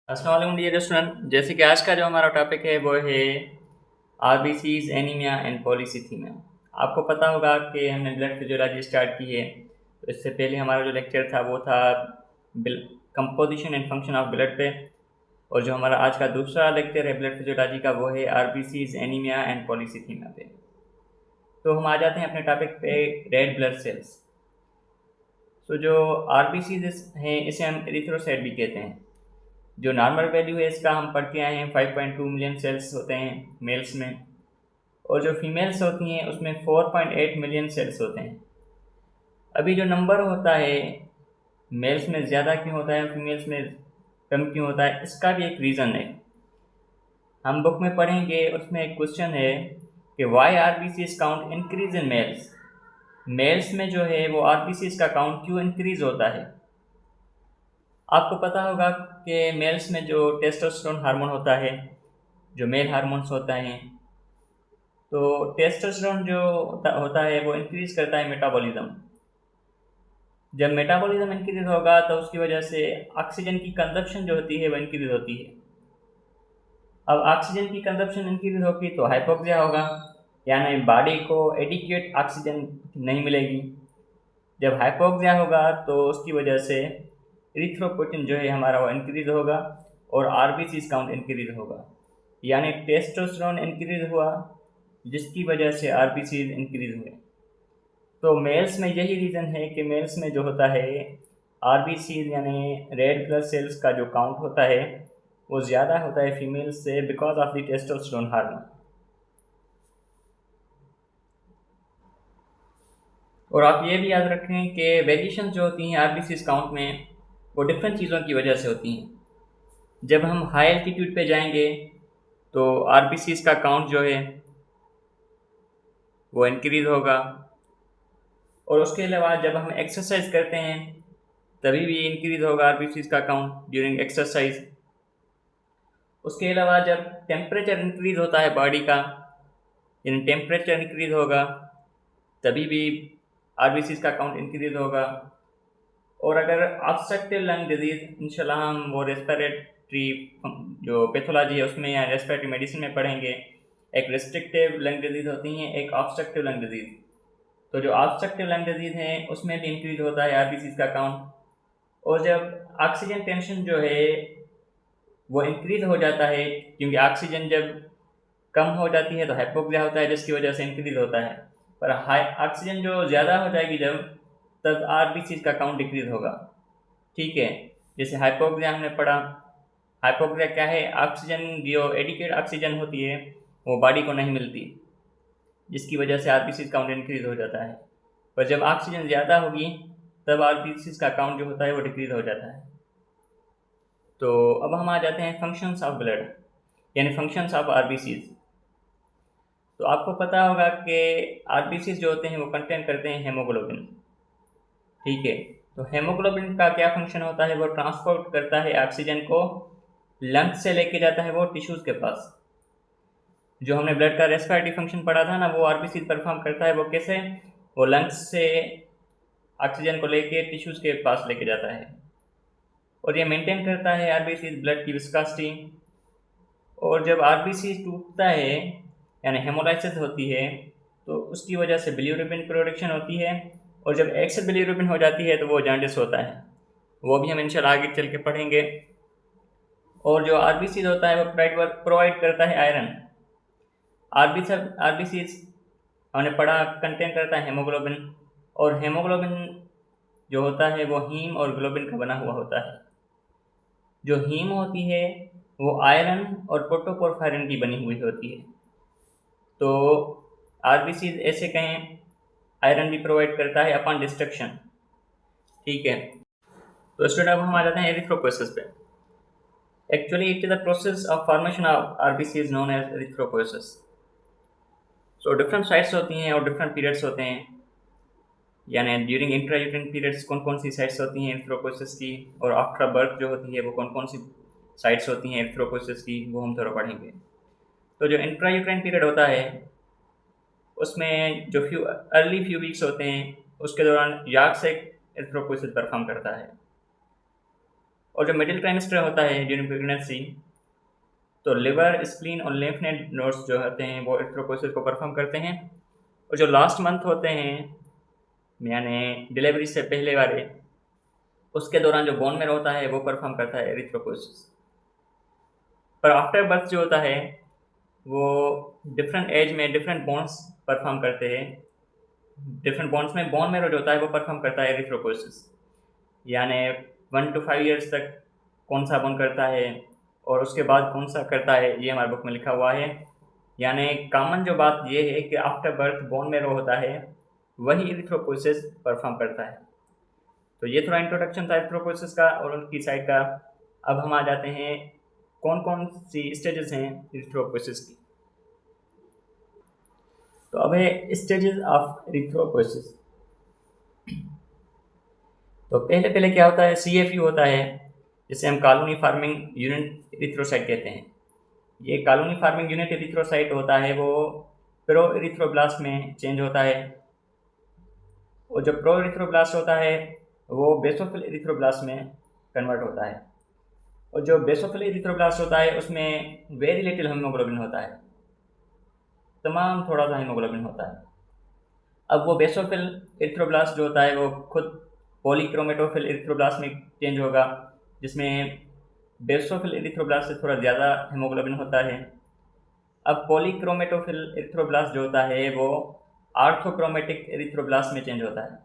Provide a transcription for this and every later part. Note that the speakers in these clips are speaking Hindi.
अस्सलाम वालेकुम डियर स्टूडेंट। जैसे कि आज का जो हमारा टॉपिक है वो है आरबीसीज एनीमिया एंड पॉलीसीथीमिया। आपको पता होगा कि हमने ब्लड फिजियोलॉजी स्टार्ट की है। तो इससे पहले हमारा जो लेक्चर था वो था composition and function of blood पे, और जो हमारा आज का दूसरा लेक्चर है ब्लड फिजियोलॉजी का वो है आरबीसीज एनीमिया एंड पॉलीसीथीमिया पे। तो हम आ जाते हैं अपने टॉपिक पे, रेड ब्लड सेल्स। तो जो आरबीसीज हैं इसे हम एरिथ्रोसाइट भी कहते हैं। जो नॉर्मल वैल्यू है इसका हम पढ़ के आए हैं, 5.2 मिलियन सेल्स होते हैं मेल्स में, और जो फीमेल्स होती हैं उसमें 4.8 मिलियन सेल्स होते हैं। अभी जो नंबर होता है मेल्स में ज़्यादा क्यों होता है, फीमेल्स में कम क्यों होता है, इसका भी एक रीज़न है। हम बुक में पढ़ेंगे, उसमें एक क्वेश्चन है कि why R B C count increase in males. Males में जो है वो आर बी सी का काउंट क्यों इंक्रीज होता है। आपको पता होगा कि मेल्स में जो टेस्टोस्टेरोन हार्मोन होता है, जो मेल हार्मोन्स होता है, तो टेस्टोस्टेरोन जो होता है वो इंक्रीज करता है मेटाबॉलिज्म। जब मेटाबॉलिज्म इंक्रीज होगा तो उसकी वजह से ऑक्सीजन की कंजप्शन जो होती है वो इंक्रीज होती है। अब ऑक्सीजन की कंजप्शन इंक्रीज होगी तो हाइपोक्सिया होगा, यानी बॉडी को एडिक्वेट ऑक्सीजन नहीं मिलेगी। जब हाइपोक्सिया होगा तो उसकी वजह से इरिथ्रोपोइटिन जो है हमारा वो इंक्रीज होगा और आरबीसी काउंट इंक्रीज होगा, यानी टेस्टोस्टेरोन इंक्रीज हुआ जिसकी वजह से आरबीसी इंक्रीज हुए। तो मेल्स में यही रीज़न है कि मेल्स में जो होता है आरबीसी यानी रेड ब्लड सेल्स का जो काउंट होता है वो ज़्यादा होता है फीमेल्स से, because of the testosterone hormone. और आप ये भी याद रखें कि वेरिएशन जो होती हैं आरबीसी काउंट में वो डिफरेंट चीज़ों की वजह से होती हैं। जब हम हाई एल्टीट्यूड पे जाएंगे तो आरबीसी का काउंट जो है वो इंक्रीज़ होगा, और उसके अलावा जब हम एक्सरसाइज करते हैं तभी भी इंक्रीज होगा आरबीसी का काउंट ड्यूरिंग एक्सरसाइज। उसके अलावा जब टेम्परेचर इंक्रीज होता है बॉडी का, यानी टेम्परेचर इंक्रीज होगा तभी भी आरबीसी का काउंट इंक्रीज होगा। और अगर ऑब्स्ट्रक्टिव लंग डिजीज, इंशाल्लाह हम वो रेस्पिरेटरी जो पैथोलॉजी है उसमें या रेस्पिरेटरी मेडिसिन में पढ़ेंगे, एक रेस्ट्रिक्टिव लंग डिजीज होती हैं, एक ऑब्स्ट्रक्टिव लंग डिजीज। तो जो ऑब्स्ट्रक्टिव लंग डिजीज है उसमें भी इंक्रीज होता है आरबीसी का काउंट। और जब ऑक्सीजन टेंशन जो है वो इंक्रीज हो जाता है, क्योंकि ऑक्सीजन जब कम हो जाती है तो हाइपोक्सिया होता है जिसकी वजह से इंक्रीज होता है। पर हाई ऑक्सीजन जो ज़्यादा हो जाएगी जब, तब आरबीसी का काउंट डिक्रीज होगा। ठीक है, जैसे हाइपोक्सिया हमने पढ़ा। हाइपोक्सिया क्या है, ऑक्सीजन जो एडिक्वेट ऑक्सीजन होती है वो बॉडी को नहीं मिलती, जिसकी वजह से आरबीसी काउंट इंक्रीज हो जाता है। पर जब ऑक्सीजन ज़्यादा होगी तब आरबीसी का काउंट जो होता है वो डिक्रीज हो जाता है। तो अब हम आ जाते हैं फंक्शंस ऑफ ब्लड, यानी फंक्शंस ऑफ आरबीसीज। तो आपको पता होगा कि आरबीसीज जो होते हैं वो कंटेन करते हैं हेमोग्लोबिन। ठीक है, तो हेमोग्लोबिन का क्या फंक्शन होता है, वो ट्रांसपोर्ट करता है ऑक्सीजन को, लंग्स से लेके जाता है वो टिश्यूज़ के पास। जो हमने ब्लड का रेस्पिरेटरी फंक्शन पढ़ा था ना, वो आरबीसी परफॉर्म करता है। वो कैसे, वो लंग्स से ऑक्सीजन को लेके टिश्यूज़ के पास लेके जाता है, और ये मेंटेन करता है आरबीसी ब्लड की विस्कोसिटी। और जब आरबीसी टूटता है यानी हेमोलाइसिस होती है तो उसकी वजह से बिलिरुबिन प्रोडक्शन होती है, और जब एक्सेस बिलिरुबिन हो जाती है तो वो जॉन्डिस होता है। वो भी हम इंशाल्लाह आगे चल के पढ़ेंगे। और जो आरबीसी होता है वो प्रोवाइड करता है आयरन। आरबीसी हमने पढ़ा कंटेन करता है हेमोग्लोबिन, और हेमोग्लोबिन जो होता है वो हीम और ग्लोबिन का बना हुआ होता है। जो हीम होती है वो आयरन और प्रोटोपोरफायरिन की बनी हुई होती है। तो आरबीसी ऐसे कहें आयरन भी प्रोवाइड करता है अपॉन डिस्ट्रक्शन। ठीक है, तो स्टूडेंट अब हम आ जाते हैं एरिथ्रोपोइसिस पे। Actually it is the process of formation of RBC is known as erythropoiesis. So different sites होती हैं और डिफरेंट पीरियड्स होते हैं, यानी ड्यूरिंग इंट्रायूट्राइन पीरियड्स कौन कौन सी साइट्स होती हैं एरिथ्रोपोइसिस की, और आफ्टर बर्थ जो होती है वो कौन कौन सी साइट्स होती हैं एरिथ्रोपोइसिस की, वो हम थोड़ा पढ़ेंगे। तो जो इंट्रायूट्राइन पीरियड होता है उसमें जो फ्यू वीक्स होते हैं उसके दौरान याक से एरिथ्रोपोइसिस परफॉर्म करता है। और जो मिडिल ट्राइमेस्टर होता है ड्यूरिंग प्रेगनेंसी, तो लिवर, स्प्लीन और लिम्फ नोड्स जो होते हैं वो एरिथ्रोपोइसिस को परफॉर्म करते हैं। और जो लास्ट मंथ होते हैं यानी डिलीवरी से पहले वाले, उसके दौरान जो बोन मैरो होता है वो परफॉर्म करता है एरिथ्रोपोइसिस। पर आफ्टर बर्थ जो होता है वो डिफरेंट एज में डिफरेंट बोन्स परफॉर्म करते हैं। डिफरेंट बोन्स में बोन मैरो जो होता है वो परफॉर्म करता है एरिथ्रोपोइसिस, यानी 1 to 5 years तक कौन सा बोन करता है और उसके बाद कौन सा करता है, ये हमारे बुक में लिखा हुआ है। यानी कॉमन जो बात ये है कि आफ्टर बर्थ बोन मैरो होता है वही एरिथ्रोपोइसिस परफॉर्म करता है। तो ये थोड़ा इंट्रोडक्शन था एरिथ्रोपोइसिस का और उनकी साइड का। अब हम आ जाते हैं कौन कौन सी स्टेजेस हैं एरिथ्रोपोइसिस की। तो अब है स्टेजेस ऑफ एरिथ्रोपोइसिस। तो पहले पहले क्या होता है, CFU होता है, जिसे हम कॉलोनी फार्मिंग यूनिट एरिथ्रोसाइट कहते हैं। ये कॉलोनी फार्मिंग यूनिट एरिथ्रोसाइट होता है वो प्रो एरिथ्रोब्लास्ट में चेंज होता है, और जो प्रो एरिथ्रोब्लास्ट होता है वो बेसोफिल एरिथ्रोब्लास्ट में कन्वर्ट होता है। और जो बेसोफिल एरिथ्रोब्लास्ट होता है उसमें वेरी लिटिल हीमोग्लोबिन होता है, तमाम थोड़ा सा हीमोग्लोबिन होता है। अब वो बेसोफिल एरिथ्रोब्लास्ट जो होता है वो खुद पॉलीक्रोमेटोफिल एरिथ्रोब्लास्ट में चेंज होगा, जिसमें बेसोफिल एरिथ्रोब्लास्ट से थोड़ा ज़्यादा हीमोग्लोबिन होता है। अब पॉलीक्रोमेटोफिल एरिथ्रोब्लास्ट जो होता है वो आर्थोक्रोमेटिक एरिथ्रोब्लास्ट में चेंज होता है,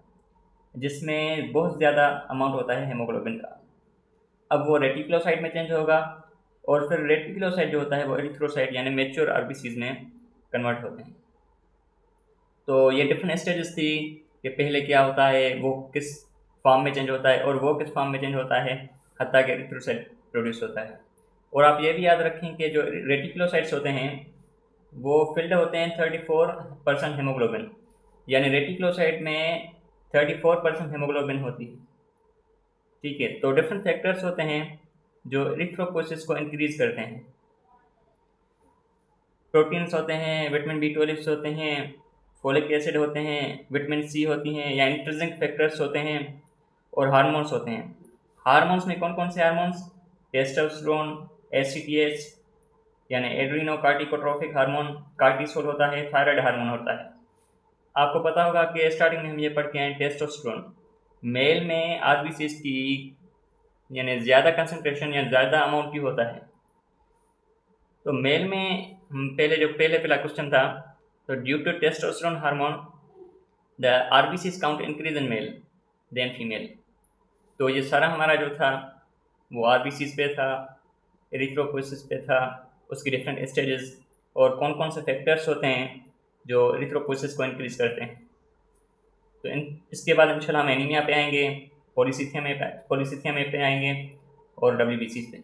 जिसमें बहुत ज़्यादा अमाउंट होता है हीमोग्लोबिन का। अब वो रेटिकुलोसाइट में चेंज होगा, और फिर रेटिकुलोसाइट जो होता है वो एरिथ्रोसाइट यानी मैच्योर आरबीसीज में कन्वर्ट होते हैं। तो ये डिफरेंट स्टेजेस थी कि पहले क्या होता है, वो किस फॉर्म में चेंज होता है और वो किस फॉर्म में चेंज होता है, हत्ता कि एरिथ्रोसाइट प्रोड्यूस होता है। और आप ये भी याद रखें कि जो रेटिकुलोसाइट्स होते हैं वो फिल्ड होते हैं 34% हीमोग्लोबिन, यानी रेटिकुलोसाइट में 34% हीमोग्लोबिन होती है। ठीक है, तो डिफरेंट फैक्टर्स होते हैं जो एरिथ्रोपोइसिस को इंक्रीज करते हैं। प्रोटीन्स होते हैं, विटामिन B12 होते हैं, फोलिक एसिड होते हैं, विटामिन C होती हैं या इंट्रिंसिक फैक्टर्स होते हैं, और हार्मोन्स होते हैं। हार्मोन्स में कौन कौन से हार्मोन्स, टेस्टोस्टेरोन, ACTH यानी एड्रीनो कार्टिकोट्रोफिक हार्मोन, कार्टिसोल होता है, थायराइड हार्मोन होता है। आपको पता होगा कि स्टार्टिंग में हम ये पढ़ के आए टेस्टोस्टेरोन मेल में आरबीसीज की यानी ज़्यादा कंसनट्रेशन या ज़्यादा अमाउंट की होता है। तो मेल में हम पहला क्वेश्चन था, तो due to testosterone hormone the RBCs count increase in male than female. तो ये सारा हमारा जो था वो आरबीसीज पे था, एरिथ्रोपोइसिस पे था, उसकी डिफरेंट स्टेजेस और कौन कौन से फैक्टर्स होते हैं जो एरिथ्रोपोइसिस को इंक्रीज करते हैं। तो इसके बाद इंशाल्लाह हम एनीमिया पे आएंगे, पॉलीसिथिया में पे आएंगे और WBC पे।